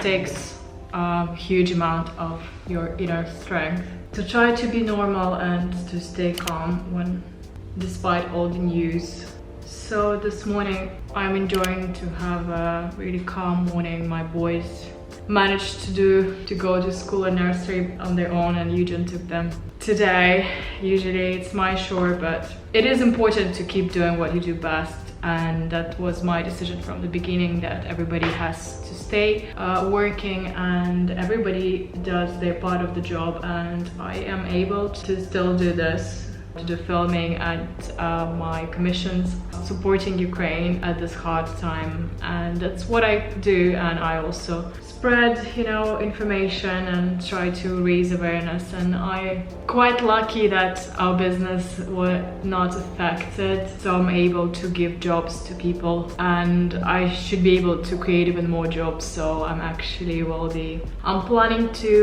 takes a huge amount of your inner strength to try to be normal and to stay calm when despite all the news. So this morning I'm enjoying to have a really calm morning. My boys managed to go to school and nursery on their own, and Eugene took them today. Usually it's my chore, but it is important to keep doing what you do best, and that was my decision from the beginning, that everybody has to stay working and everybody does their part of the job, and I am able to still do this, to do filming and my commissions, supporting Ukraine at this hard time, and that's what I do. And I also spread, you know, information and try to raise awareness, and I'm quite lucky that our business was not affected, so I'm able to give jobs to people, and I should be able to create even more jobs. So I'm actually I'm planning to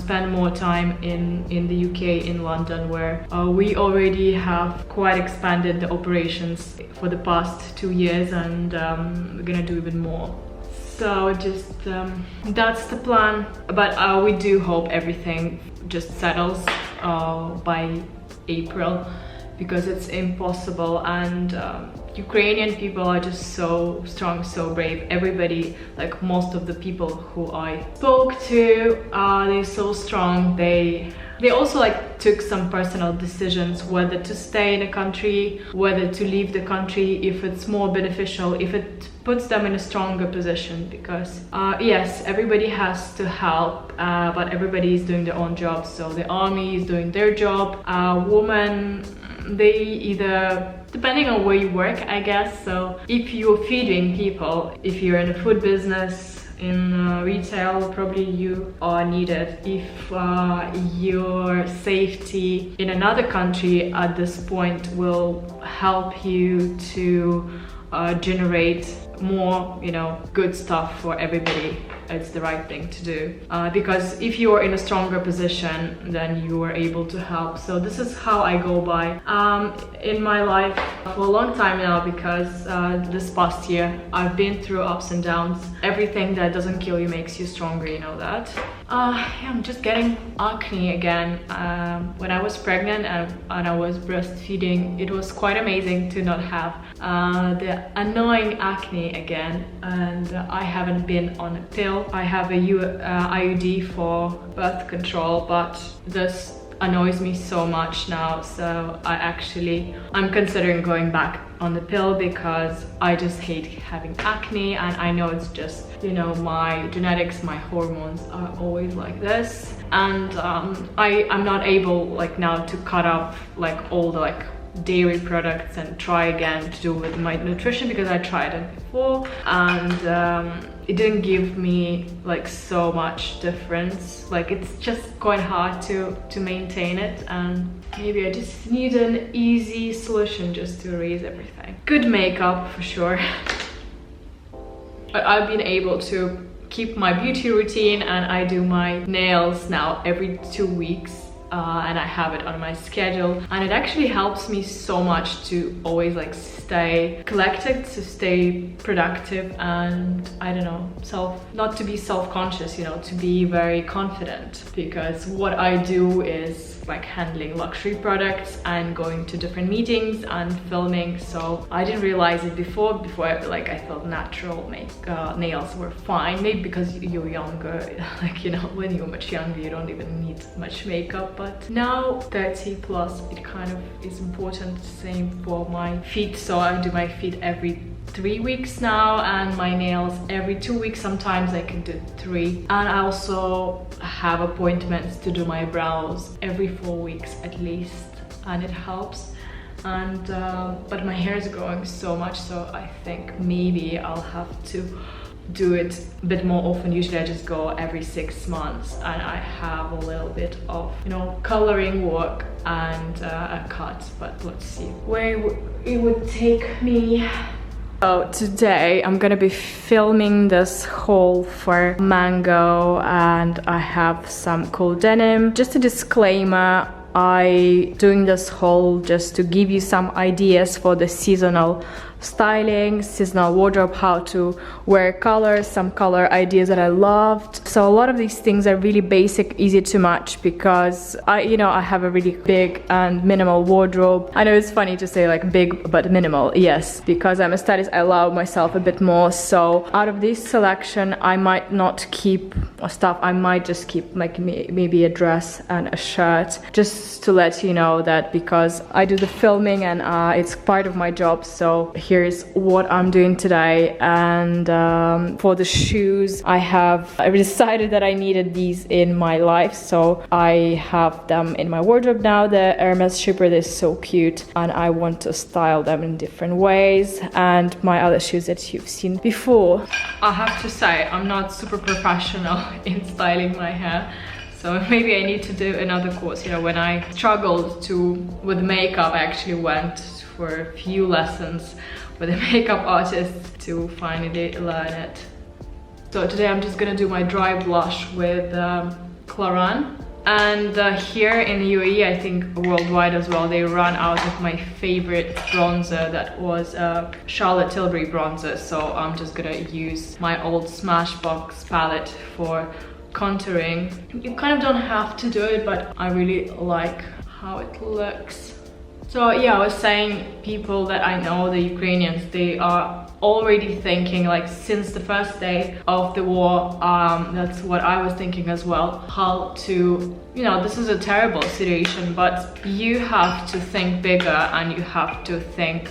spend more time in the UK, in London, where we already have quite expanded the operations for the past 2 years, and we're gonna do even more. So just that's the plan, but we do hope everything just settles by April, because it's impossible, and Ukrainian people are just so strong, so brave. Everybody, like most of the people who I spoke to, they're so strong. They also like took some personal decisions whether to stay in a country, whether to leave the country, if it's more beneficial, if it puts them in a stronger position, because yes, everybody has to help, but everybody is doing their own job. So the army is doing their job, women, they either, depending on where you work, I guess. So if you're feeding people, if you're in a food business, in retail, probably you are needed. If your safety in another country at this point will help you to generate more, you know, good stuff for everybody, it's the right thing to do, because if you are in a stronger position, then you are able to help. So this is how I go by in my life for a long time now, because this past year I've been through ups and downs. Everything that doesn't kill you makes you stronger, you know that. Yeah, I'm just getting acne again. When I was pregnant and I was breastfeeding, it was quite amazing to not have the annoying acne again, and I haven't been on a pill. I have a IUD for birth control, but this annoys me so much now, so I'm considering going back on the pill, because I just hate having acne, and I know it's just, you know, my genetics, my hormones are always like this, and I'm not able like now to cut off like all the like dairy products and try again to do with my nutrition, because I tried it before and it didn't give me like so much difference. Like it's just quite hard to maintain it, and maybe I just need an easy solution just to erase everything. Good makeup for sure. But I've been able to keep my beauty routine, and I do my nails now every 2 weeks. And I have it on my schedule, and it actually helps me so much to always like stay collected, to stay productive, and I don't know, not to be self-conscious, you know, to be very confident, because what I do is like handling luxury products and going to different meetings and filming. So I didn't realize it before I thought natural nails were fine, maybe because you're younger, like, you know, when you're much younger you don't even need much makeup, but now 30 plus it kind of is important. Same for my feet, so I do my feet every 3 weeks now, and my nails every 2 weeks. Sometimes I can do 3, and I also have appointments to do my brows every 4 weeks at least, and it helps. And but my hair is growing so much, so I think maybe I'll have to do it a bit more often. Usually I just go every 6 months, and I have a little bit of, you know, coloring work and a cut, but let's see where it would take me. So today I'm gonna be filming this haul for Mango, and I have some cool denim. Just a disclaimer, I doing this haul just to give you some ideas for the seasonal styling, seasonal wardrobe, how to wear colors, some color ideas that I loved. So a lot of these things are really basic, easy to match, because I have a really big and minimal wardrobe. I know it's funny to say like big but minimal, yes, because I'm a stylist, I allow myself a bit more. So out of this selection, I might not keep stuff, I might just keep like maybe a dress and a shirt, just to let you know that, because I do the filming and it's part of my job. So here's what I'm doing today. And for the shoes, I decided that I needed these in my life, so I have them in my wardrobe now. The Hermes Chypre, they're so cute, and I want to style them in different ways. And my other shoes that you've seen before. I have to say, I'm not super professional in styling my hair, so maybe I need to do another course. When I struggled with makeup, I actually went for a few lessons with a makeup artist to finally learn it. So today I'm just gonna do my dry blush with Claran. And here in the UAE, I think worldwide as well, they run out of my favorite bronzer, that was Charlotte Tilbury bronzer. So I'm just gonna use my old Smashbox palette for contouring. You kind of don't have to do it, but I really like how it looks. So yeah, I was saying, people that I know, the Ukrainians, they are already thinking, like since the first day of the war, that's what I was thinking as well, how to, this is a terrible situation, but you have to think bigger and you have to think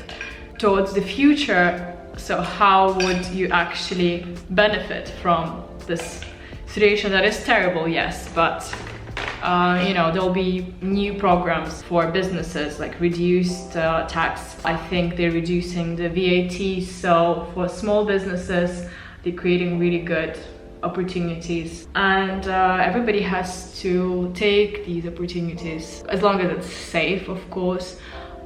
towards the future. So how would you actually benefit from this situation that is terrible, yes, but there'll be new programs for businesses, like reduced tax. I think they're reducing the VAT, so for small businesses, they're creating really good opportunities, and everybody has to take these opportunities, as long as it's safe, of course.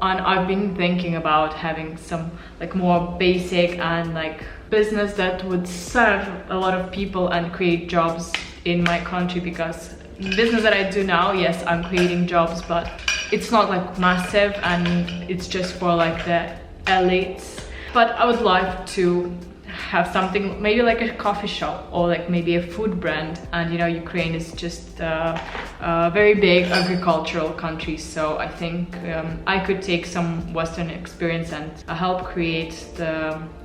And I've been thinking about having some like more basic and like business that would serve a lot of people and create jobs in my country, because business that I do now, yes, I'm creating jobs, but it's not like massive, and it's just for like the elites. But I would like to have something, maybe like a coffee shop or like maybe a food brand. And Ukraine is just a very big agricultural country, so I think I could take some Western experience and help create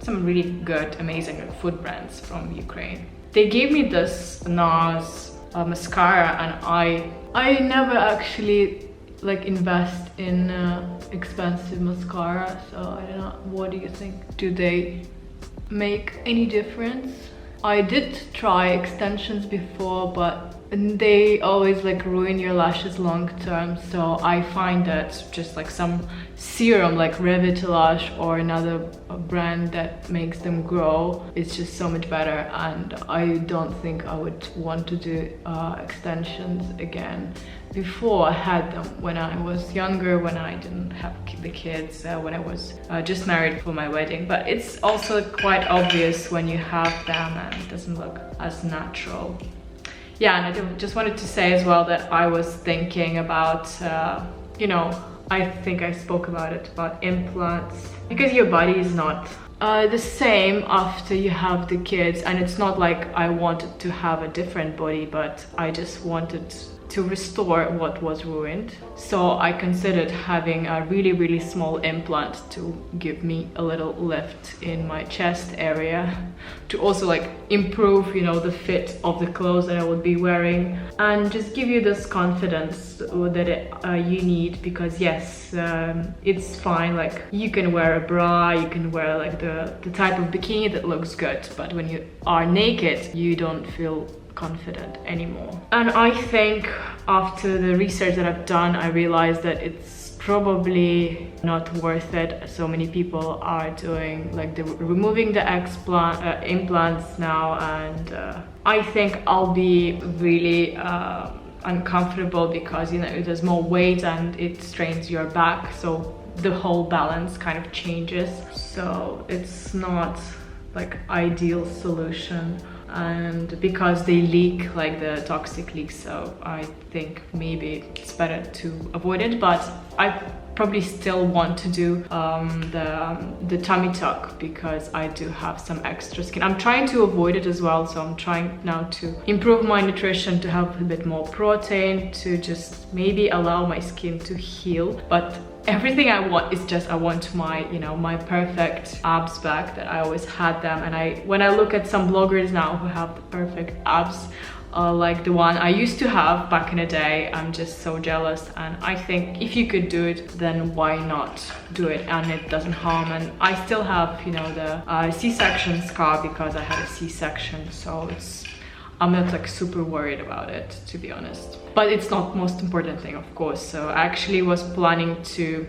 some really good, amazing food brands from Ukraine. They gave me this NARS mascara, and I never actually like invest in expensive mascara, so I don't know, what do you think? Do they make any difference? I did try extensions before, but they always like ruin your lashes long term, so I find that just like some serum like Revitalash or another brand that makes them grow, it's just so much better, and I don't think I would want to do extensions again. Before I had them when I was younger, when I didn't have the kids, when I was just married for my wedding, but it's also quite obvious when you have them and it doesn't look as natural. Yeah, and I just wanted to say as well that I was thinking about, I think I spoke about it, about implants, because your body is not the same after you have the kids, and it's not like I wanted to have a different body, but I just wanted to restore what was ruined. So I considered having a really, really small implant to give me a little lift in my chest area, to also like improve, the fit of the clothes that I would be wearing, and just give you this confidence that you need, because yes, it's fine, like you can wear a bra, you can wear like the type of bikini that looks good, but when you are naked, you don't feel confident anymore. And I think after the research that I've done, I realized that it's probably not worth it. So many people are doing like removing the implants now, and I think I'll be really uncomfortable, because there's more weight and it strains your back, so the whole balance kind of changes. So it's not like ideal solution, and because they leak, like the toxic leaks, so I think maybe it's better to avoid it. But I probably still want to do the tummy tuck because I do have some extra skin. I'm trying to avoid it as well, so I'm trying now to improve my nutrition, to have a bit more protein, to just maybe allow my skin to heal. But everything I want is just, I want my, you know, my perfect abs back that I always had them. And when I look at some bloggers now who have the perfect abs, like the one I used to have back in the day, I'm just so jealous. And I think if you could do it, then why not do it, and it doesn't harm. And I still have, you know, the C-section scar because I had a C-section, so I'm not like super worried about it, to be honest. But it's not the most important thing, of course. So I actually was planning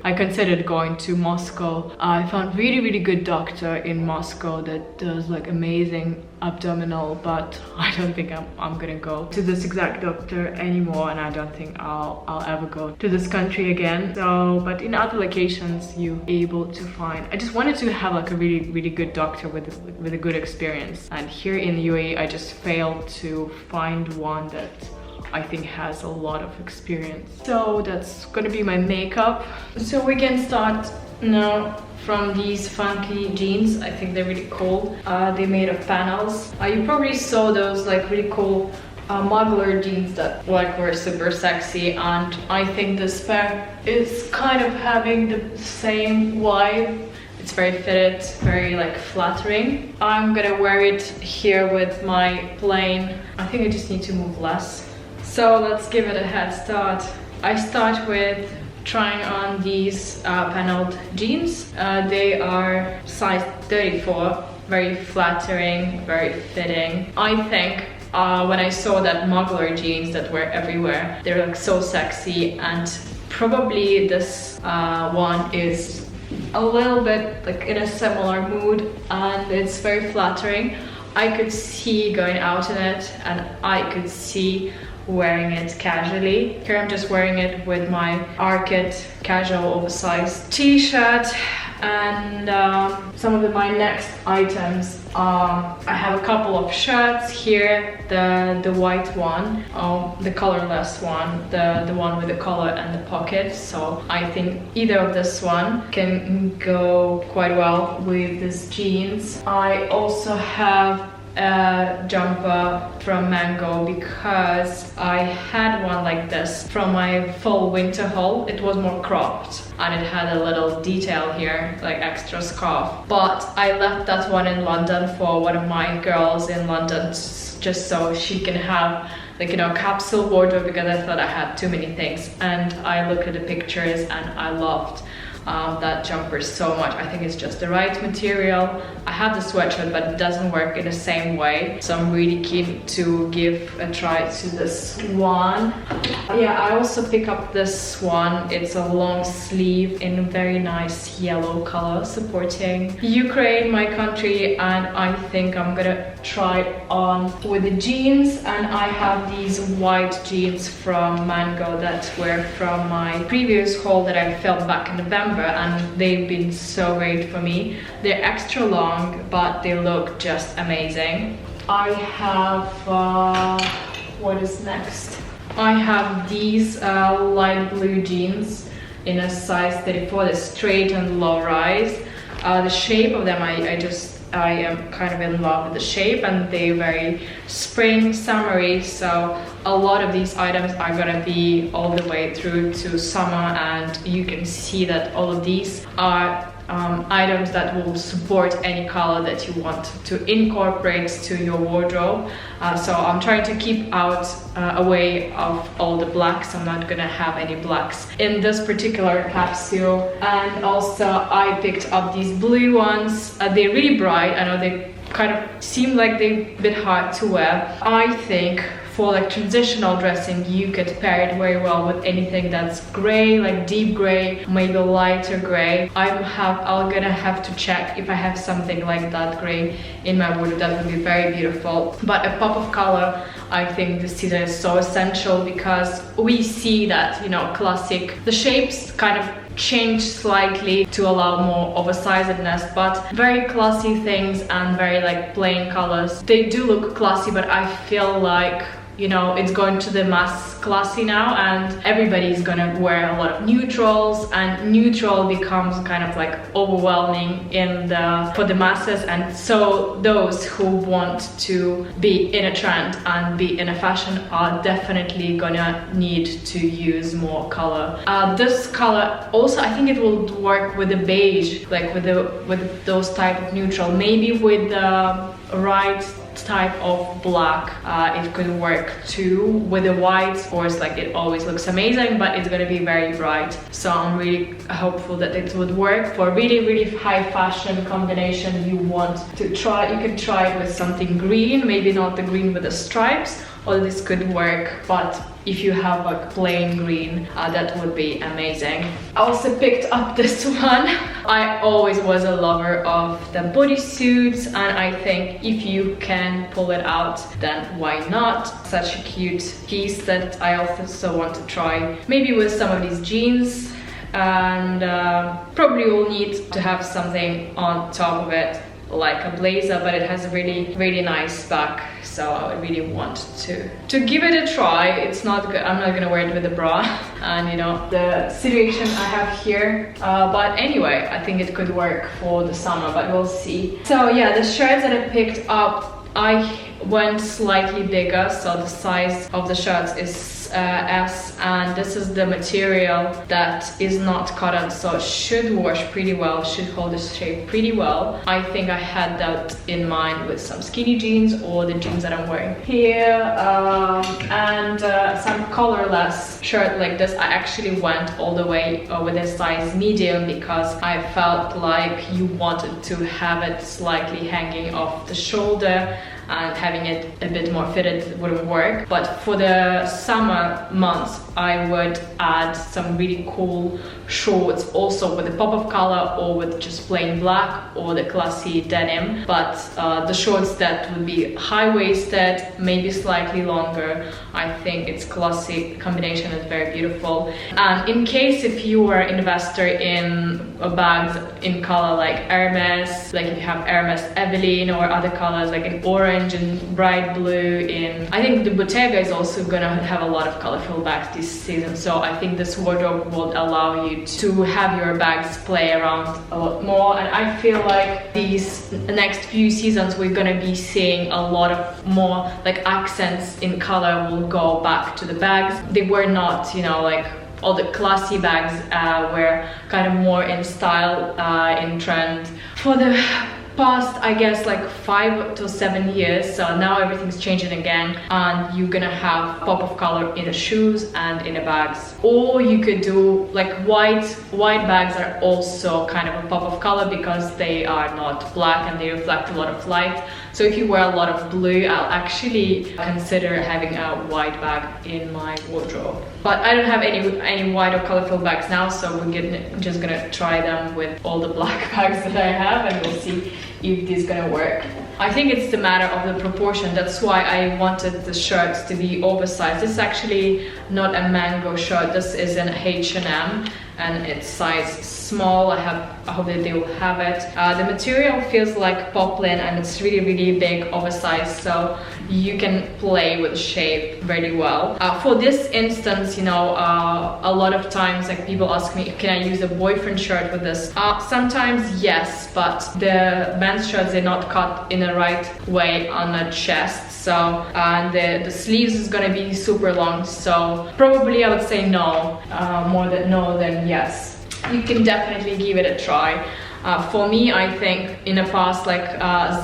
I considered going to Moscow. I found really good doctor in Moscow that does like amazing abdominal, but I don't think I'm gonna go to this exact doctor anymore, and I don't think I'll ever go to this country again. So, but in other locations you're able to find, I just wanted to have like a really good doctor with a good experience. And here in the UAE I just failed to find one that I think has a lot of experience. So that's gonna be my makeup. So we can start now from these funky jeans. I think they're really cool. They're made of panels. You probably saw those like really cool muggler jeans that like were super sexy, and I think this pair is kind of having the same vibe. It's very fitted, very like flattering. I'm gonna wear it here with my plain. I think I just need to move less. So let's give it a head start. I start with trying on these paneled jeans. They are size 34, very flattering, very fitting. I think when I saw that muggler jeans that were everywhere, they're like so sexy, and probably this one is a little bit like in a similar mood, and it's very flattering. I could see going out in it, and I could see wearing it casually. Here I'm just wearing it with my Arcade casual oversized t-shirt. And some of my next items, I have a couple of shirts here. The white one, the colorless one, the one with the collar and the pocket. So I think either of this one can go quite well with these jeans. I also have a jumper from Mango because I had one like this from my fall winter haul. It was more cropped and it had a little detail here, like extra scarf, but I left that one in London for one of my girls in London, just so she can have like, you know, capsule wardrobe, because I thought I had too many things. And I looked at the pictures and I loved that jumper so much. I think it's just the right material. I have the sweatshirt, but it doesn't work in the same way, so I'm really keen to give a try to this one. Yeah, I also pick up this one. It's a long sleeve in a very nice yellow color, supporting Ukraine, my country, and I think I'm gonna try it on with the jeans. And I have these white jeans from Mango that were from my previous haul that I filmed back in November, and they've been so great for me. They're extra long, but they look just amazing. I have what is next? I have these light blue jeans in a size 34. They're straight and low rise. The shape of them, I am kind of in love with the shape, and they're very spring summery, so a lot of these items are gonna be all the way through to summer, and you can see that all of these are items that will support any color that you want to incorporate to your wardrobe. So I'm trying to keep out away of all the blacks. I'm not gonna have any blacks in this particular capsule. And also I picked up these blue ones. They're really bright. I know they kind of seem like they're a bit hard to wear. I think for like transitional dressing, you could pair it very well with anything that's gray, like deep gray, maybe lighter gray. I'm gonna have to check if I have something like that gray in my wardrobe. That would be very beautiful. But a pop of color, I think this season is so essential, because we see that, you know, classic, the shapes kind of change slightly to allow more oversizedness, but very classy things and very like plain colors. They do look classy, but I feel like you know, it's going to the mass classy now, and everybody's gonna wear a lot of neutrals, and neutral becomes kind of like overwhelming for the masses. And so those who want to be in a trend and be in a fashion are definitely gonna need to use more color. This color also, I think it will work with the beige, like with those type of neutral, maybe with the right type of black. It could work too. With the white, of course, like it always looks amazing, but it's gonna be very bright. So I'm really hopeful that it would work for really high fashion combination. You want to try, you could try it with something green, maybe not the green with the stripes, or this could work, but if you have a plain green, that would be amazing. I also picked up this one. I always was a lover of the bodysuits, and I think if you can pull it out, then why not? Such a cute piece that I also want to try, maybe with some of these jeans, and probably will need to have something on top of it, like a blazer, but it has a really nice back, so I would really want to give it a try. It's not good, I'm not gonna wear it with a bra and you know the situation I have here, but anyway, I think it could work for the summer, but we'll see. So yeah, the shirts that I picked up, I went slightly bigger, so the size of the shirts is S, and this is the material that is not cotton, so it should wash pretty well, should hold the shape pretty well. I think I had that in mind with some skinny jeans or the jeans that I'm wearing here, and some colorless shirt like this. I actually went all the way with a size medium because I felt like you wanted to have it slightly hanging off the shoulder, and having it a bit more fitted wouldn't work. But for the summer months, I would add some really cool shorts, also with a pop of color or with just plain black or the classy denim. But the shorts that would be high-waisted, maybe slightly longer, I think it's classy combination is very beautiful. And in case if you are an investor in bags in color like Hermes, like if you have Hermes Evelyn or other colors like in orange and bright blue, I think the Bottega is also gonna have a lot of colorful bags this season, so I think this wardrobe will allow you to have your bags play around a lot more. And I feel like these next few seasons we're gonna be seeing a lot of more like accents in color will go back to the bags. They were not, you know, like all the classy bags were kind of more in style, in trend for the past, I guess, like 5 to 7 years. So now everything's changing again, and you're gonna have pop of color in the shoes and in the bags. Or you could do like white bags are also kind of a pop of color because they are not black and they reflect a lot of light. So if you wear a lot of blue, I'll actually consider having a white bag in my wardrobe. But I don't have any white or colorful bags now, so we're just gonna try them with all the black bags that I have, and we'll see if this is gonna work. I think it's the matter of the proportion. That's why I wanted the shirts to be oversized. This is actually not a mango shirt. This is an H&M and it's size small. I hope that they will have it. The material feels like poplin and it's really big, oversized, so you can play with shape very well. For this instance, you know, a lot of times like people ask me, can I use a boyfriend shirt with this? Sometimes yes, but the men's shirts, they're not cut in the right way on the chest, so and the sleeves is gonna be super long, so probably I would say no, more than no than yes. You can definitely give it a try. For me, I think in the past, like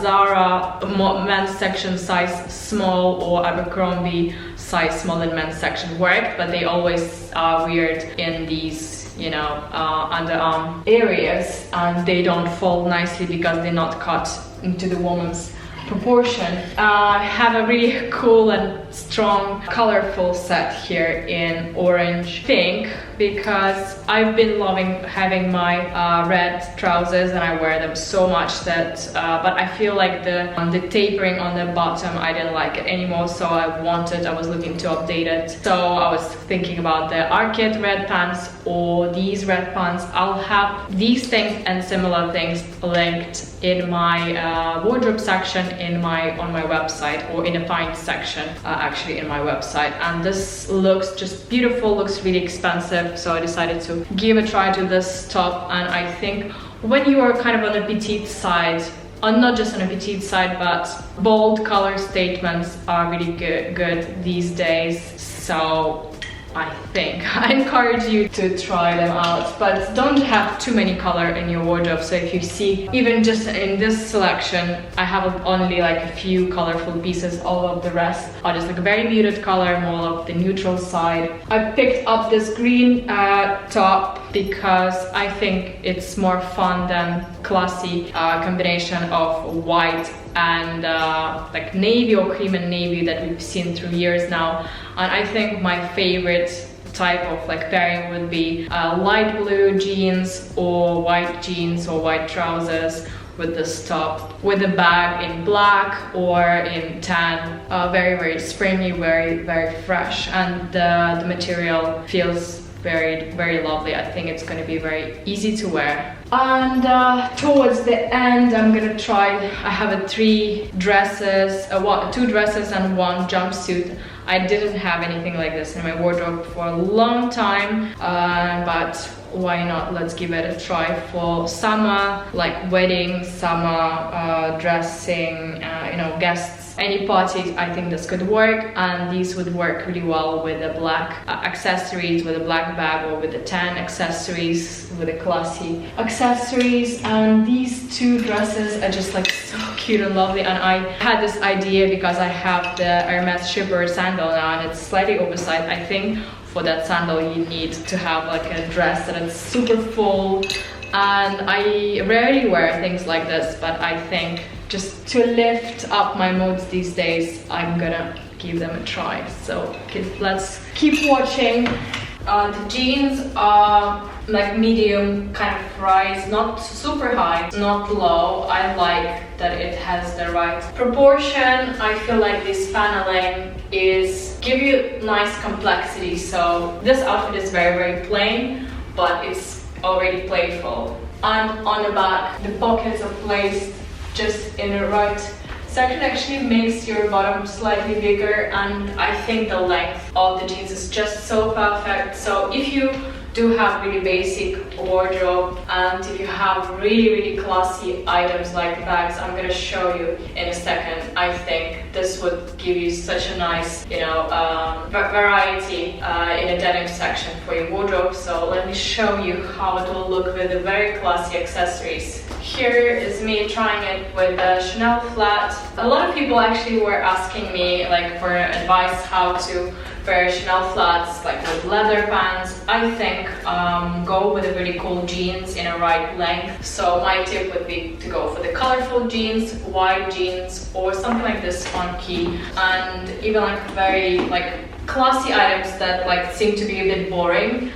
Zara men's section size small or Abercrombie size small in men's section worked, but they always are weird in these, you know, underarm areas, and they don't fold nicely because they're not cut into the woman's proportion. I have a really cool and strong colorful set here in orange, pink, because I've been loving having my red trousers and I wear them so much that but I feel like the tapering on the bottom, I didn't like it anymore, so I was looking to update it. So I was thinking about the arcade red pants or these red pants. I'll have these things and similar things linked in my wardrobe section on my website, or in the find section actually in my website. And this looks just beautiful, looks really expensive, so I decided to give a try to this top. And I think when you are kind of on the petite side, not just on a petite side, but bold color statements are really good these days. So I think I encourage you to try them out, but don't have too many color in your wardrobe. So if you see, even just in this selection, I have only like a few colorful pieces. All of the rest are just like a very muted color, more of the neutral side. I picked up this green top because I think it's more fun than classy combination of white and like navy or cream and navy that we've seen through years now. And I think my favorite type of like pairing would be light blue jeans or white trousers with this top, with a bag in black or in tan. Very springy, very fresh, and the material feels very lovely. I think it's going to be very easy to wear. And towards the end, I'm gonna try. I have two dresses and one jumpsuit. I didn't have anything like this in my wardrobe for a long time, but why not? Let's give it a try for summer, like wedding, summer dressing, guests. Any party, I think this could work, and these would work really well with the black accessories, with a black bag, or with the tan accessories, with the classy accessories. And these two dresses are just like so cute and lovely. And I had this idea because I have the Hermes Chypre sandal now, and it's slightly oversized. I think for that sandal you need to have like a dress that is super full, and I rarely wear things like this, but I think just to lift up my moods these days, I'm gonna give them a try. So let's keep watching. The jeans are like medium kind of rise, not super high, not low. I like that it has the right proportion. I feel like this paneling give you nice complexity. So this outfit is very plain, but it's already playful. And on the back, the pockets are placed just in the right section. Actually makes your bottom slightly bigger, and I think the length of the jeans is just so perfect. So if you do have really basic wardrobe, and if you have really classy items like bags I'm gonna show you in a second, I think this would give you such a nice variety in a denim section for your wardrobe. So let me show you how it will look with the very classy accessories. Here is me trying it with the Chanel flat. A lot of people actually were asking me like for advice how to wear Chanel flats like with leather pants. I think go with a really cool jeans in a right length. So my tip would be to go for the colorful jeans, white jeans, or something like this funky, and even like very like classy items that like seem to be a bit boring.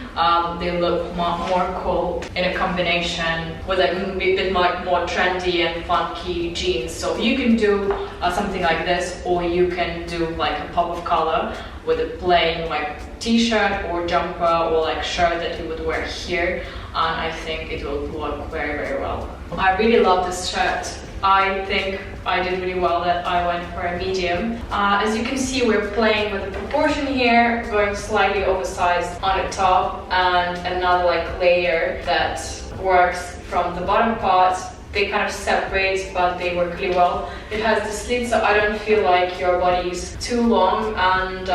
They look more cool in a combination with like a bit more trendy and funky jeans. So you can do something like this, or you can do like a pop of color with a plain like t-shirt or jumper or like shirt that you would wear here, and I think it will work very well. I really love this shirt. I think I did really well that I went for a medium. As you can see, we're playing with the proportion here, going slightly oversized on the top, and another like layer that works from the bottom part. They kind of separate, but they work really well. It has the slit, so I don't feel like your body is too long, and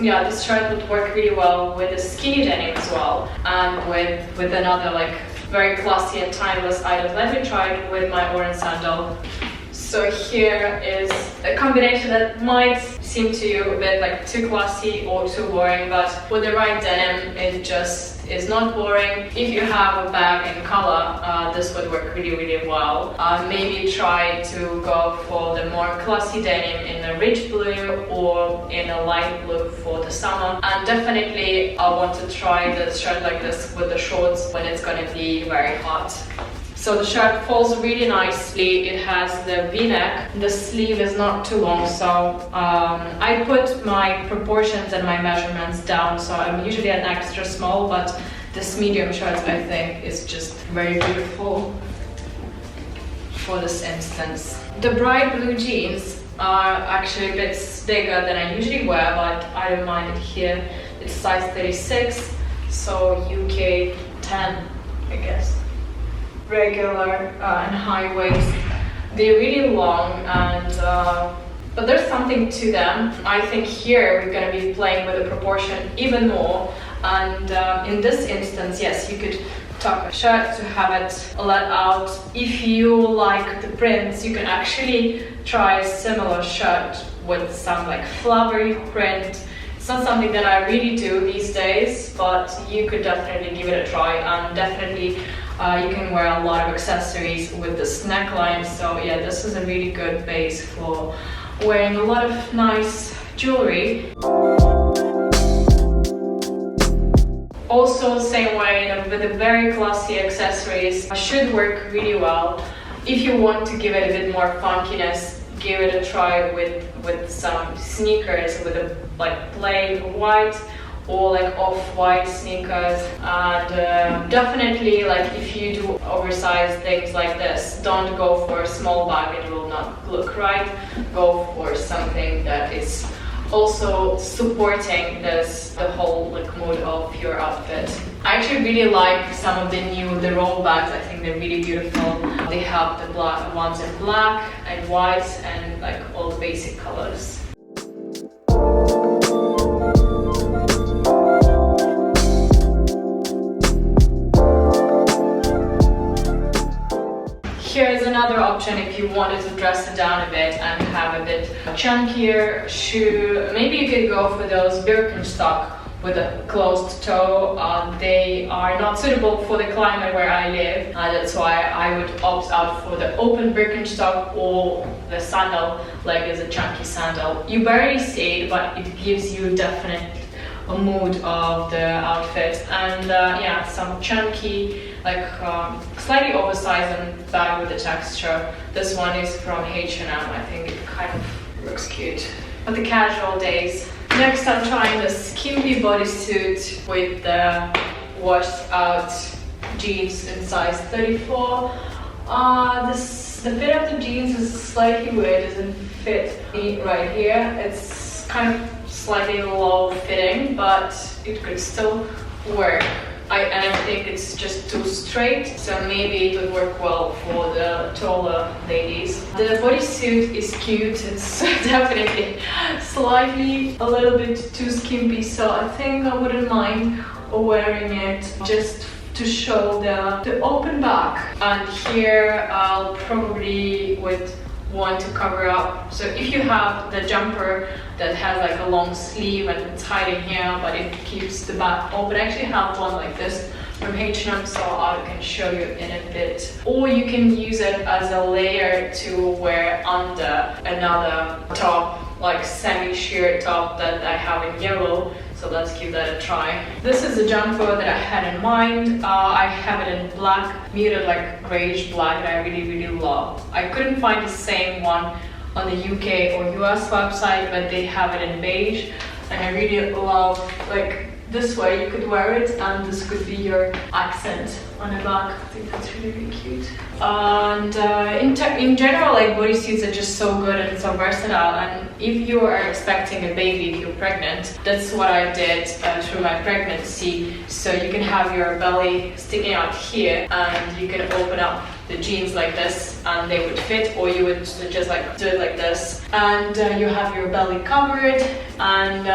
yeah, this shirt would work really well with a skinny denim as well, and with another like very classy and timeless item. Let me try it with my Oran sandal. So here is a combination that might seem to you a bit like too classy or too boring, but with the right denim, it just It's not boring. If you have a bag in color, this would work really well. Maybe try to go for the more classy denim in a rich blue or in a light blue for the summer. And definitely I want to try the shirt like this with the shorts when it's gonna be very hot. So the shirt falls really nicely. It has the V-neck. The sleeve is not too long, so I put my proportions and my measurements down. So I'm usually an extra small, but this medium shirt I think is just very beautiful for this instance. The bright blue jeans are actually a bit bigger than I usually wear, but I don't mind it here. It's size 36, so UK 10, I guess. Regular and high waist. They're really long, and but there's something to them. I think here we're going to be playing with the proportion even more, and in this instance, yes, you could tuck a shirt to have it let out. If you like the prints, you can actually try a similar shirt with some like flowery print. It's not something that I really do these days, but you could definitely give it a try, and definitely you can wear a lot of accessories with this neckline. So yeah, this is a really good base for wearing a lot of nice jewelry. Also, same way, with the very classy accessories should work really well. If you want to give it a bit more funkiness, give it a try with some sneakers with a like plain white or like off-white sneakers. And definitely, like if you do oversized things like this, don't go for a small bag, it will not look right. Go for something that is also supporting the whole like mood of your outfit. I actually really like some of the roll bags. I think they're really beautiful. They have the black ones in black and white and like all the basic colors. Here's another option if you wanted to dress it down a bit and have a bit chunkier shoe. Maybe you could go for those Birkenstock with a closed toe. They are not suitable for the climate where I live. That's why I would opt out for the open Birkenstock or the sandal, like as a chunky sandal. You barely see it, but it gives you definitely a mood of the outfit. And yeah, some chunky, like slightly oversized and bag with the texture. This one is from H&M. I think it kind of looks cute for the casual days. Next, I'm trying the skimpy bodysuit with the washed out jeans in size 34. The fit of the jeans is slightly weird. It doesn't fit me right here. It's kind of slightly low fitting, but it could still work. I think it's just too straight, so maybe it would work well for the taller ladies. The bodysuit is cute. It's definitely slightly a little bit too skimpy, so I think I wouldn't mind wearing it just to show the open back. And here I'll probably would want to cover up. So if you have the jumper that has like a long sleeve and it's hiding here, but it keeps the back open. I actually have one like this from H&M, so I can show you in a bit. Or you can use it as a layer to wear under another top, like semi-sheer top that I have in yellow. So let's give that a try. This is a jumper that I had in mind. I have it in black, muted like grayish black that I really love. I couldn't find the same one on the UK or US website, but they have it in beige, and I really love like this way you could wear it and this could be your accent on the back. I think that's really cute. And in general, like bodysuits are just so good and so versatile, and if you are expecting a baby, if you're pregnant, that's what I did through my pregnancy. So you can have your belly sticking out here and you can open up the jeans like this and they would fit, or you would just like do it like this and you have your belly covered, and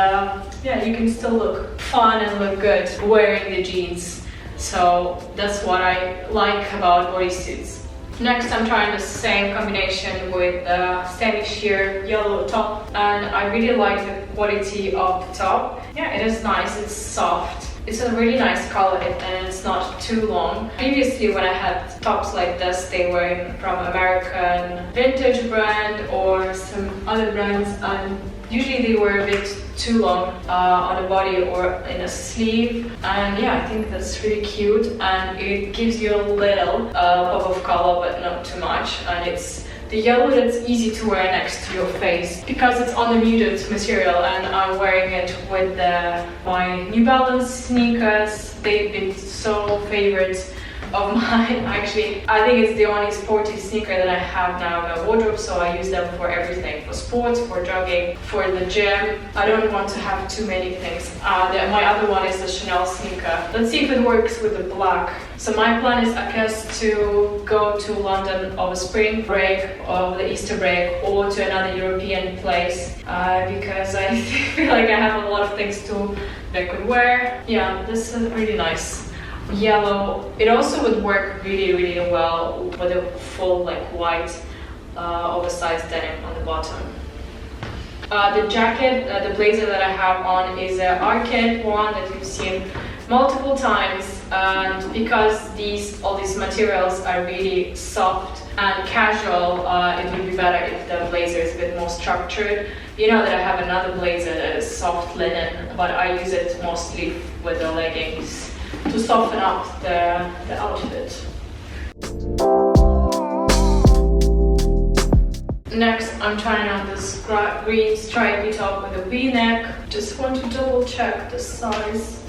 yeah, you can still look fun and look good wearing the jeans. So that's what I like about bodysuits. Next, I'm trying the same combination with the semi-sheer yellow top, and I really like the quality of the top. Yeah, it is nice, it's soft. It's a really nice color and it's not too long. Previously when I had tops like this, they were from American vintage brand or some other brands, and usually they were a bit too long on the body or in a sleeve. And yeah, I think that's really cute, and it gives you a little pop of color but not too much, and it's the yellow that's easy to wear next to your face because it's on the muted material, and I'm wearing it with my New Balance sneakers. They've been so favorite of mine. Actually, I think it's the only sporty sneaker that I have now in my wardrobe, so I use them for everything, for sports, for jogging, for the gym. I don't want to have too many things. My other one is the Chanel sneaker. Let's see if it works with the black. So my plan is, I guess, to go to London over spring break, over the Easter break, or to another European place because I feel like I have a lot of things that I could wear. Yeah, this is really nice. Yellow. It also would work really, really well with a full like white oversized denim on the bottom. The jacket, the blazer that I have on is an arcade one that you've seen multiple times, and because all these materials are really soft and casual, it would be better if the blazer is a bit more structured. You know that I have another blazer that is soft linen, but I use it mostly with the leggings to soften up the outfit. Next, I'm trying on this green stripy top with a V-neck. Just want to double check the size.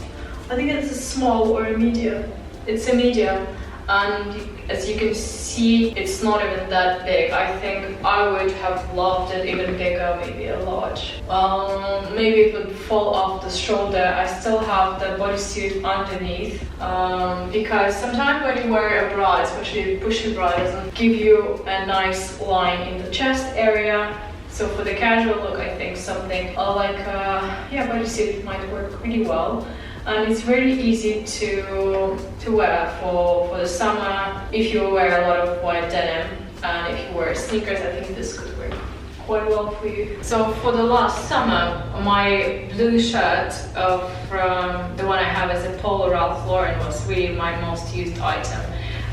I think it's a small or a medium. It's a medium, and as you can see, it's not even that big. I think I would have loved it even bigger, maybe a large. Maybe it would fall off the shoulder. I still have the bodysuit underneath because sometimes when you wear a bra, especially a bushy bra, it doesn't give you a nice line in the chest area. So for the casual look, I think something like bodysuit might work really well. And it's really easy to wear for the summer if you wear a lot of white denim, and if you wear sneakers, I think this could work quite well for you. So for the last summer, my blue shirt from the one I have as a Polo Ralph Lauren was really my most used item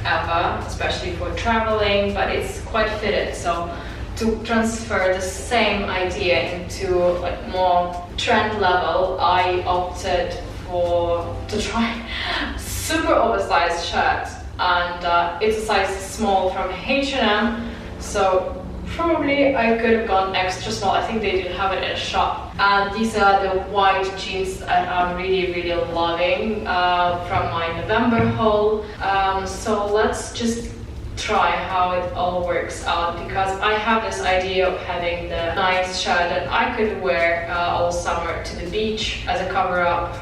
ever, especially for traveling, but it's quite fitted. So to transfer the same idea into like more trend level, I opted to try super oversized shirt, and it's a size small from H&M, so probably I could have gone extra small. I think they didn't have it in a shop. And these are the white jeans that I'm really, really loving from my November haul. So let's just try how it all works out, because I have this idea of having the nice shirt that I could wear all summer to the beach as a cover-up,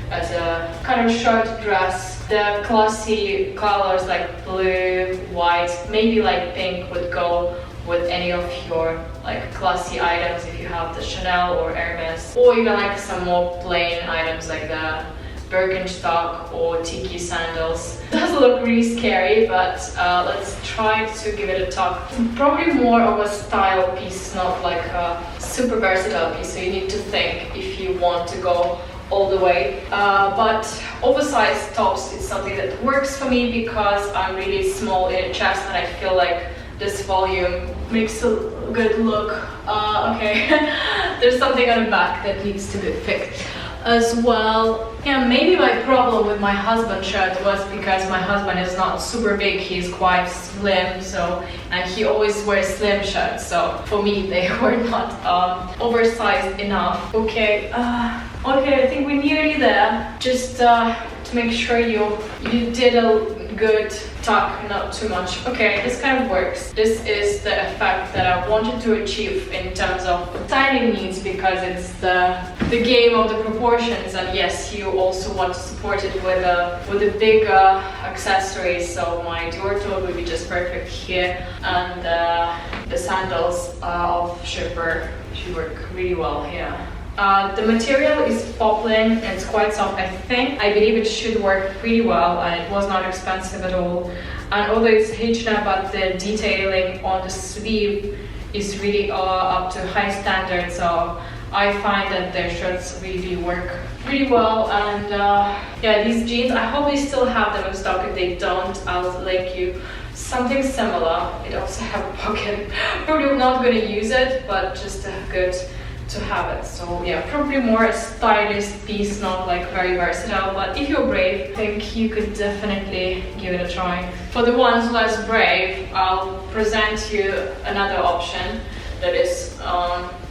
as a kind of short dress. The classy colors like blue, white, maybe like pink would go with any of your like classy items if you have the Chanel or Hermes, or even like some more plain items like the Birkenstock or Tiki sandals. It does look really scary, but let's try to give it a talk. Probably more of a style piece, not like a super versatile piece, so you need to think if you want to go all the way. But oversized tops is something that works for me because I'm really small in the chest, and I feel like this volume makes a good look. Okay, there's something on the back that needs to be fixed as well. Yeah, maybe my problem with my husband's shirt was because my husband is not super big, he's quite slim, and he always wears slim shirts, so for me they were not oversized enough. Okay, I think we're nearly there. Just to make sure you did a good tuck, not too much. Okay, this kind of works. This is the effect that I wanted to achieve in terms of styling needs, because it's the game of the proportions, and yes, you also want to support it with a big accessory. So my Dior Tote would be just perfect here, and the sandals of Chypre should work really well here. The material is poplin, it's quite soft. I believe it should work pretty well, and it was not expensive at all. And although it's H&M, but the detailing on the sleeve is really up to high standards, so I find that their shirts really work really well. And yeah, these jeans, I hope they still have them in stock. If they don't, I'll link you something similar. It also have a pocket. Probably not going to use it, but just good to have it. So yeah, probably more a stylish piece, not like very versatile, but if you're brave, I think you could definitely give it a try. For the ones less brave, I'll present you another option that is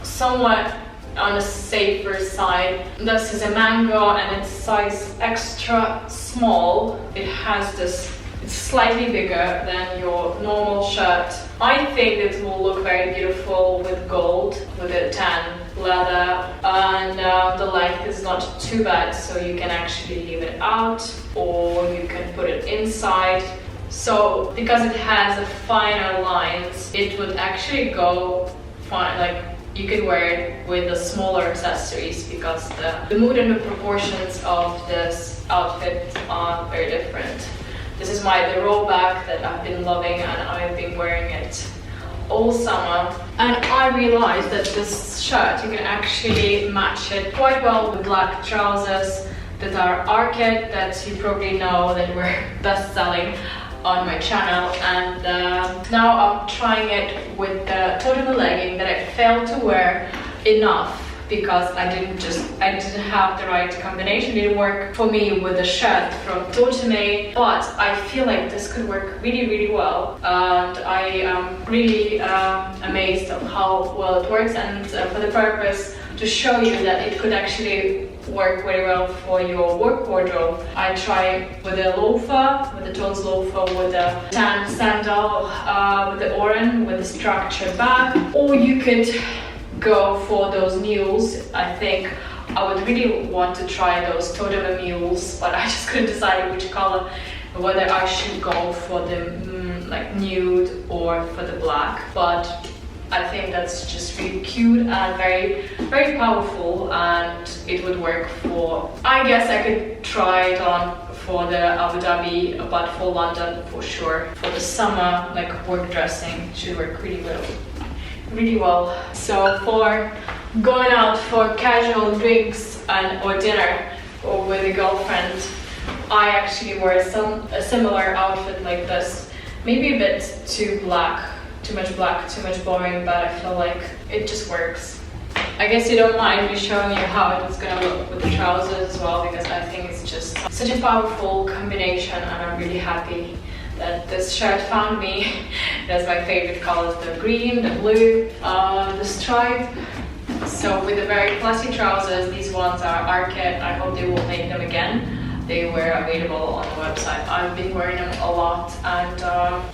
somewhat on the safer side. This is a mango and it's size extra small. It has this, it's slightly bigger than your normal shirt. I think it will look very beautiful with gold, with a tan leather, and the length is not too bad, so you can actually leave it out or you can put it inside. So because it has a finer lines, it would actually go fine, like you can wear it with the smaller accessories, because the mood and the proportions of this outfit are very different. This is the rollback that I've been loving, and I've been wearing it all summer. And I realized that this shirt, you can actually match it quite well with black trousers that are arcade, that you probably know that were best selling on my channel. And now I'm trying it with the Tote legging that I failed to wear enough because I didn't have the right combination. It didn't work for me with the shirt from Tote, but I feel like this could work really, really well. And I am really amazed of how well it works, and for the purpose to show you that it could actually work very well for your work wardrobe, I try with a loafer, with the Tods loafer, with a tan sandal, with the Oran, with a structured bag, or you could go for those mules. I think I would really want to try those Tote mules, but I just couldn't decide which color, whether I should go for the like nude or for the black. But I think that's just really cute and very, very powerful, and it would work for, I guess I could try it on for the Abu Dhabi, but for London for sure. For the summer, like work dressing, should work really well. So for going out for casual drinks or dinner or with a girlfriend, I actually wear a similar outfit like this. Maybe a bit too black, too much black, too much boring, but I feel like it just works. I guess you don't mind me showing you how it's gonna look with the trousers as well, because I think it's just such a powerful combination, and I'm really happy that this shirt found me. That's my favorite colors, the green, the blue, the stripe. So with the very classy trousers, these ones are arcade. I hope they will make them again. They were available on the website. I've been wearing them a lot, and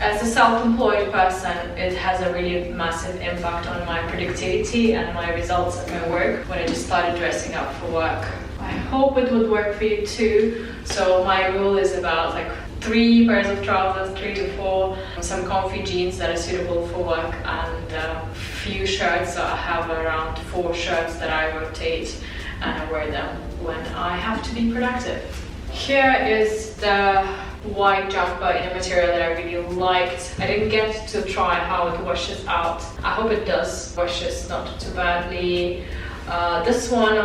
as a self-employed person, it has a really massive impact on my productivity and my results at my work when I just started dressing up for work. I hope it would work for you too. So my rule is about like 3 pairs of trousers, 3 to 4, some comfy jeans that are suitable for work, and a few shirts. So I have around 4 shirts that I rotate, and I wear them when I have to be productive. Here is the white jumper in a material that I really liked. I didn't get to try how it washes out. I hope it does washes not too badly. This one,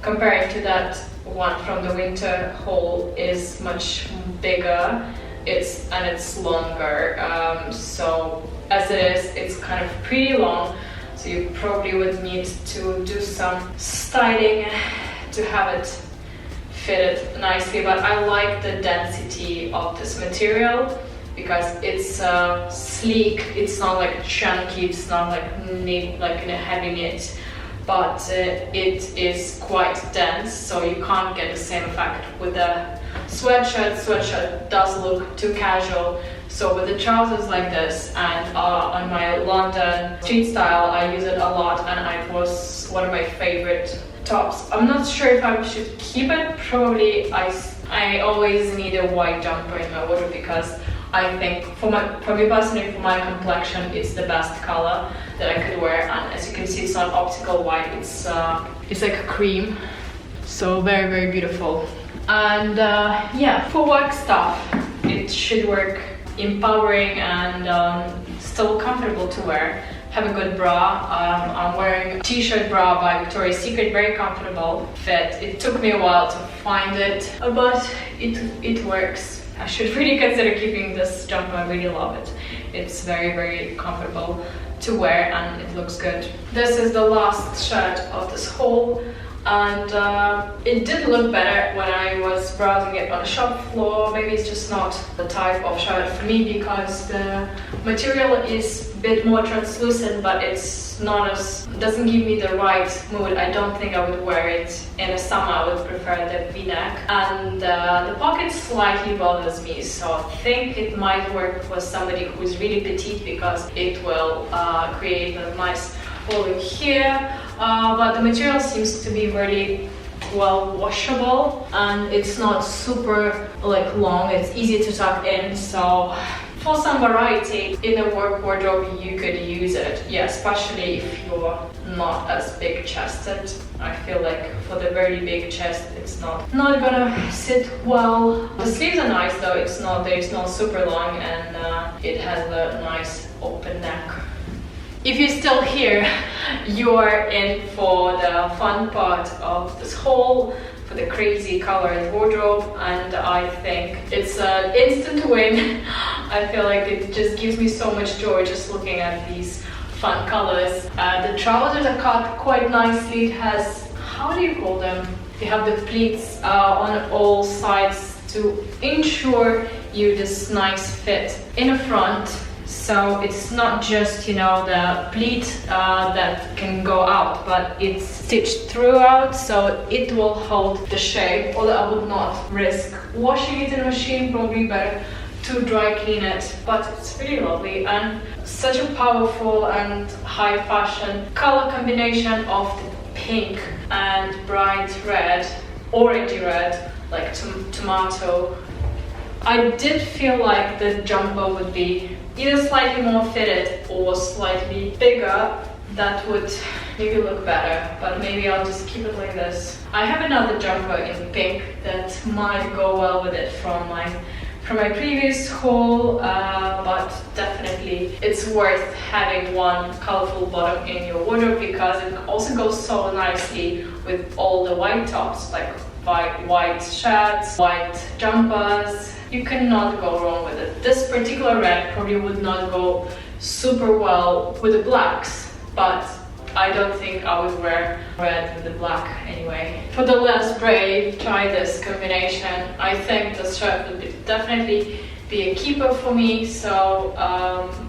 compared to that one from the winter haul, is much bigger. It's longer. So as it is, it's kind of pretty long. So you probably would need to do some styling to have it fitted nicely, but I like the density of this material because it's sleek. It's not like chunky, it's not like knit, like in a heavy knit, but it is quite dense, so you can't get the same effect with the sweatshirt. Sweatshirt does look too casual. So with the trousers like this, and on my London street style, I use it a lot, and it was one of my favorite tops. I'm not sure if I should keep it. Probably I always need a white jumper in my wardrobe, because I think for me personally, for my complexion, it's the best color that I could wear. And as you can see, it's not optical white, it's like a cream, so very, very beautiful. And yeah, for work stuff, it should work empowering and still comfortable to wear. have a good bra. I'm wearing a t-shirt bra by Victoria's Secret, very comfortable fit. It took me a while to find it, but it works. I should really consider keeping this jumper. I really love it. It's very, very comfortable to wear and it looks good. This is the last shirt of this haul, and it did look better when I was browsing it on the shop floor. Maybe it's just not the type of shirt for me because the material is a bit more translucent, but it's not as, doesn't give me the right mood. I don't think I would wear it in the summer. I would prefer the v-neck, and the pocket slightly bothers me, so I think it might work for somebody who's really petite because it will create a nice volume here, but the material seems to be very well washable and it's not super like long. It's easy to tuck in, so for some variety in a work wardrobe you could use it. Yeah, especially if you're not as big chested. I feel like for the very big chest it's not gonna sit well. The sleeves are nice though. It's not super long, and it has a nice open neck. If you're still here, you're in for the fun part of this haul, for the crazy colored wardrobe, and I think it's an instant win. I feel like it just gives me so much joy just looking at these fun colors. The trousers are cut quite nicely. It has, how do you call them? They have the pleats on all sides to ensure you this nice fit in the front. So it's not just, you know, the pleat that can go out, but it's stitched throughout, so it will hold the shape. Although I would not risk washing it in a machine, probably better to dry clean it. But it's really lovely and such a powerful and high fashion color combination of the pink and bright red, orangey red, like tomato. I did feel like the jumper would be either slightly more fitted or slightly bigger. That would maybe look better, but maybe I'll just keep it like this. I have another jumper in pink that might go well with it from my previous haul, but definitely it's worth having one colorful bottom in your wardrobe because it also goes so nicely with all the white tops, like white shirts, white jumpers. You cannot go wrong with it. This particular red probably would not go super well with the blacks, but I don't think I would wear red with the black anyway. For the less brave, try this combination. I think this shirt would definitely be a keeper for me. So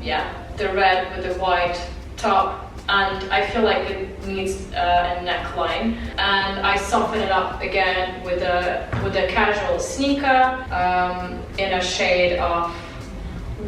yeah, the red with the white top, and I feel like it needs a neckline, and I soften it up again with a casual sneaker in a shade of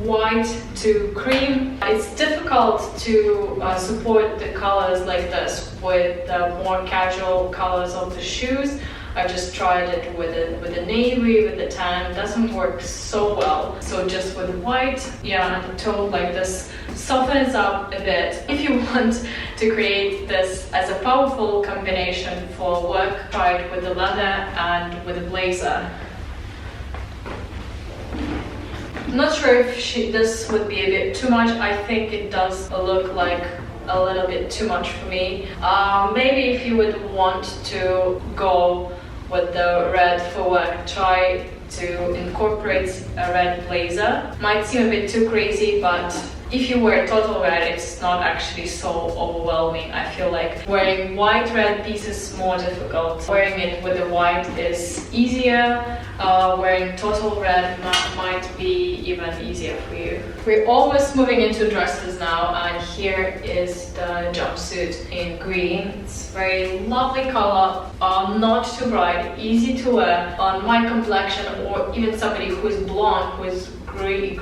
white to cream. It's difficult to support the colors like this with the more casual colors of the shoes. I just tried it with the navy, with the tan. It doesn't work so well. So just with white, yeah, and the toe like this softens up a bit. If you want to create this as a powerful combination for work, try it with the leather and with a blazer. I'm not sure if this would be a bit too much. I think it does look like a little bit too much for me. Maybe if you would want to go with the red for work, try to incorporate a red blazer. Might seem a bit too crazy, but if you wear total red, it's not actually so overwhelming. I feel like wearing white red pieces is more difficult. Wearing it with the white is easier. Wearing total red might be even easier for you. We're almost moving into dresses now, and here is the jumpsuit in green. It's very lovely color, not too bright, easy to wear on my complexion, or even somebody who's blonde, who's green.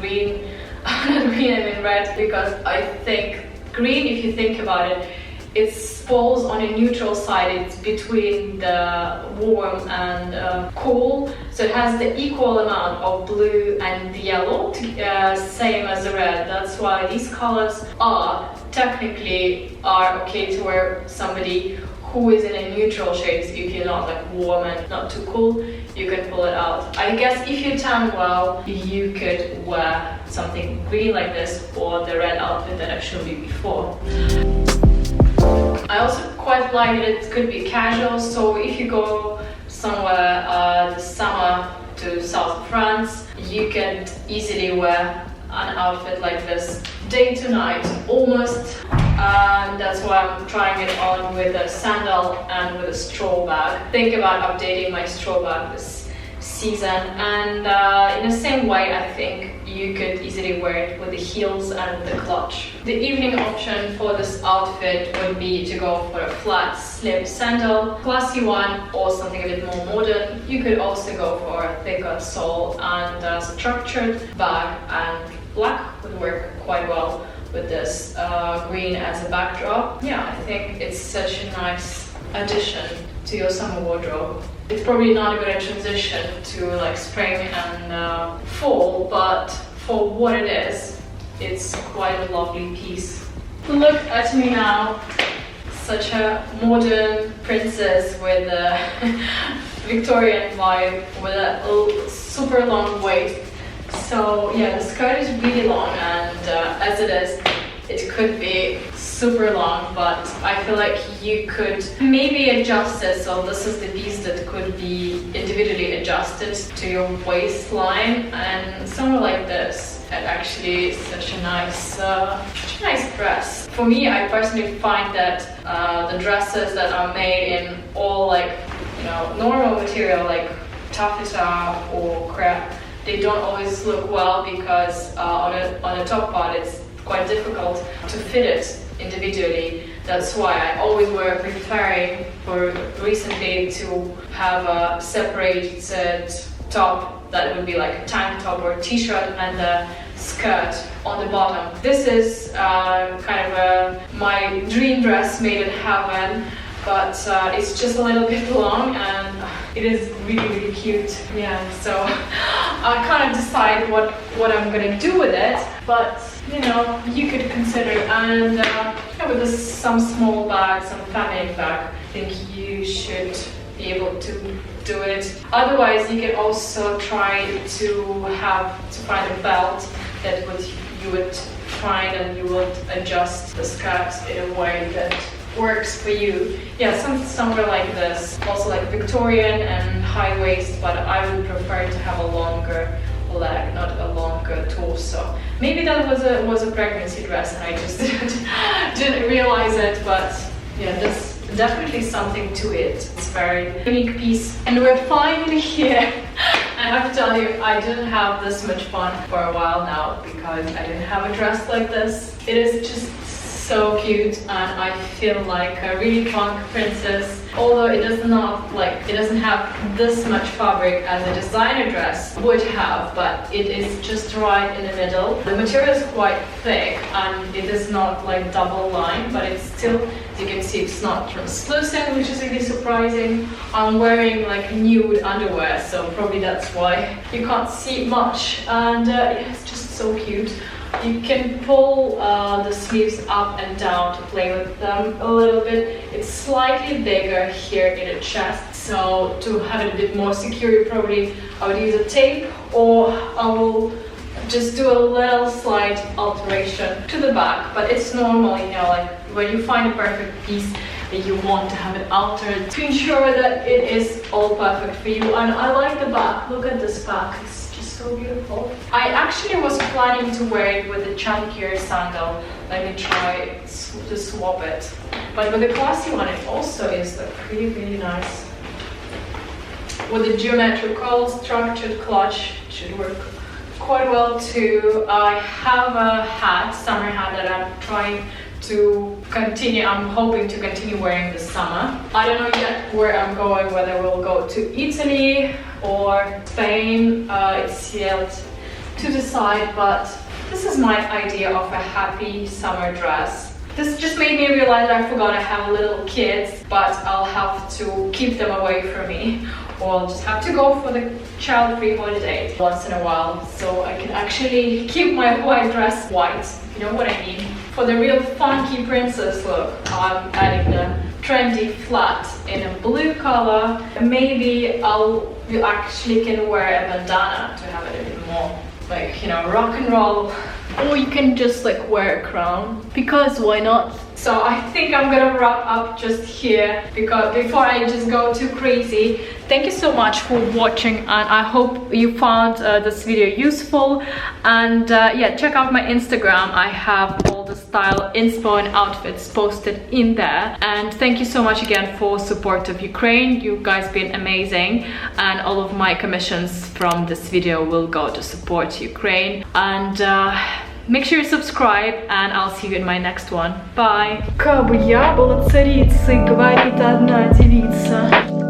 Not green, I mean red, because I think green, if you think about it, it falls on a neutral side. It's between the warm and cool, so it has the equal amount of blue and yellow, same as the red. That's why these colors are technically okay to wear somebody who is in a neutral shade. If you're not like warm and not too cool, you can pull it out. I guess if you tan well, you could wear something green like this or the red outfit that I showed you before. I also quite like it could be casual, so if you go somewhere this summer to south of France, you can easily wear an outfit like this day to night almost, and that's why I'm trying it on with a sandal and with a straw bag. Think about updating my straw bag this season, and in the same way I think you could easily wear it with the heels and with the clutch. The evening option for this outfit would be to go for a flat slip sandal, classy one, or something a bit more modern. You could also go for a thicker sole and a structured bag, and black would work quite well with this green as a backdrop. Yeah, I think it's such a nice addition to your summer wardrobe. It's probably not a good transition to like spring and fall, but for what it is, it's quite a lovely piece. Look at me now, such a modern princess with a Victorian vibe, with a super long waist. So yeah, the skirt is really long, and as it is, it could be super long, but I feel like you could maybe adjust it, so this is the piece that could be individually adjusted to your waistline, and somewhere like this, it actually is such a nice dress. For me, I personally find that the dresses that are made in all like, you know, normal material like taffeta or crepe, they don't always look well because on the top part it's quite difficult to fit it individually. That's why I always were preferring for recently to have a separated top that would be like a tank top or a t-shirt and a skirt on the bottom. This is kind of my dream dress made in heaven, but it's just a little bit long and it is really, really cute. Yeah, so I can't decide what I'm gonna do with it, but you know, you could consider. And yeah, with some small bag, some feminine bag, I think you should be able to do it. Otherwise, you can also try to find a belt that you would find, and you would adjust the skirt in a way that works for you. Yeah, somewhere like this, also like Victorian and high waist, but I would prefer to have a longer leg, not a longer torso. Maybe that was a pregnancy dress and I just didn't realize it, but yeah, there's definitely something to it. It's a very unique piece, and we're finally here. I have to tell you, I didn't have this much fun for a while now because I didn't have a dress like this. It is just so cute, and I feel like a really drunk princess. Although it doesn't have this much fabric as a designer dress would have, but it is just right in the middle. The material is quite thick and it is not like double lined, but it's still, as you can see, it's not translucent, which is really surprising. I'm wearing like nude underwear, so probably that's why you can't see much, and it's just so cute. You can pull the sleeves up and down to play with them a little bit. It's slightly bigger here in the chest, so to have it a bit more secure, probably I would use a tape, or I will just do a little slight alteration to the back. But it's normal, you know, like when you find a perfect piece that you want to have it altered to ensure that it is all perfect for you. And I like the back. Look at this back. So beautiful. I actually was planning to wear it with a chunkier sandal. Let me try to swap it. But with the classy one, it also is like really nice. With the geometrical structured clutch, it should work quite well too. I have a hat, summer hat, that I'm trying to continue. I'm hoping to continue wearing this summer. I don't know yet where I'm going, whether we'll go to Italy or Spain. It's yet to decide, but this is my idea of a happy summer dress. This just made me realize I forgot I have little kids, but I'll have to keep them away from me, or I'll just have to go for the child-free holiday once in a while, so I can actually keep my white dress white, you know what I mean. For the real funky princess look, I'm adding the trendy flat in a blue color. Maybe I'll you actually can wear a bandana to have it a bit more like, you know, rock and roll. Or you can just like wear a crown, because why not? So I think I'm gonna wrap up just here, because before I just go too crazy. Thank you so much for watching, and I hope you found this video useful. And yeah, check out my Instagram. I have all the style inspo and outfits posted in there. And thank you so much again for support of Ukraine. You guys been amazing, and all of my commissions from this video will go to support Ukraine. And make sure you subscribe, and I'll see you in my next one. Bye. Кабы я была царицей, говорит одна девица.